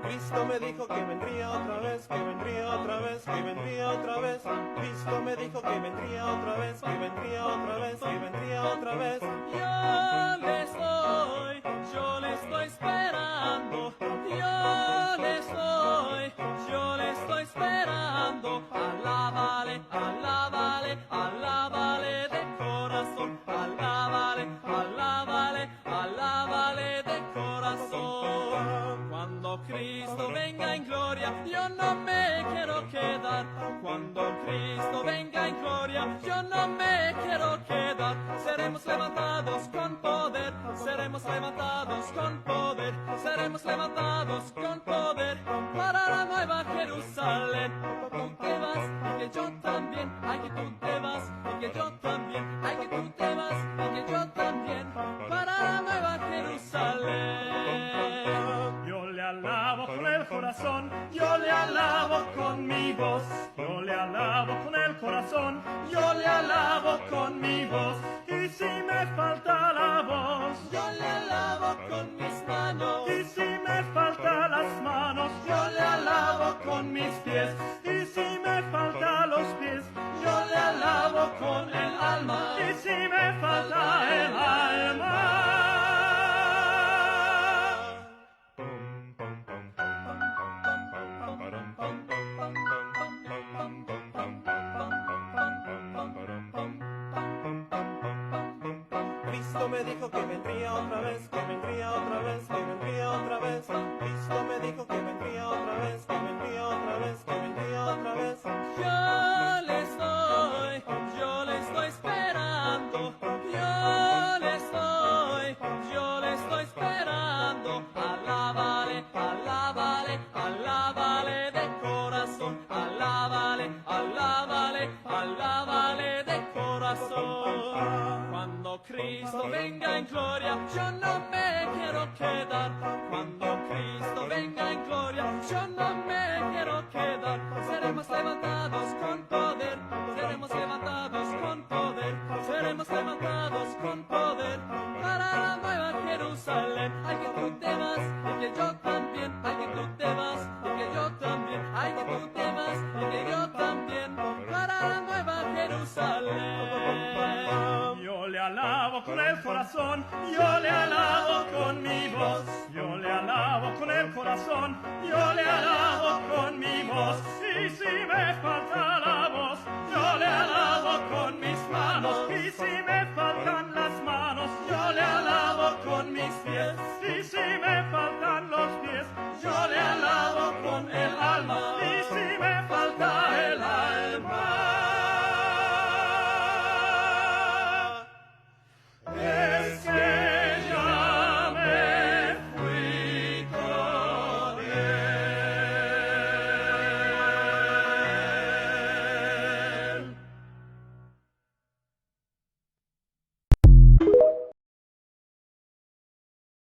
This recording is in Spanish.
Cristo me dijo que vendría otra vez, que vendría otra vez, que vendría otra vez. Cristo me dijo que vendría otra vez, que vendría otra vez, que vendría otra vez. Yo le estoy esperando, yo le estoy esperando. Alábale, alábale, alábale de corazón, alábale, alábale, alábale de corazón. Cuando Cristo venga en gloria, yo no me quiero quedar. Cuando Cristo venga en gloria, yo no me quiero quedar. Seremos levantados con poder, seremos levantados con poder, seremos levantados con poder para la nueva Jerusalén. Tú te vas y que yo también, ay que tú te vas y que yo también, ay que tú te vas y que yo también para la nueva Jerusalén. Yo le alabo con el corazón, yo le alabo con mi voz, yo le alabo con el corazón, yo le alabo con mi voz. Y si me falta la voz, yo le alabo con mis manos. y si me falta las manos, yo le alabo con mis pies. Y si me falta los pies, yo le alabo con el alma. y si me falta el alma. Cristo me dijo que vendría otra vez, que vendría otra vez, que vendría otra vez. Cristo me dijo que vendría otra vez, que vendría otra vez, que vendría otra vez. Yo le estoy esperando, yo le estoy esperando. Alábale, alábale, alábale de corazón, alábale, alábale, alábale de corazón. Cuando Cristo venga en gloria, yo no me quiero quedar. Cuando Cristo venga en gloria, yo no me quiero quedar. Seremos levantados con poder, seremos levantados con poder, seremos levantados con poder para la nueva Jerusalén. Ay que tú te vas y que yo también, ay que tú te vas y que yo también, ay que tú te vas y que yo también para la nueva Jerusalén. Yo le alabo con el corazón, yo le alabo con mi voz, yo le alabo con el corazón, yo le alabo con mi voz.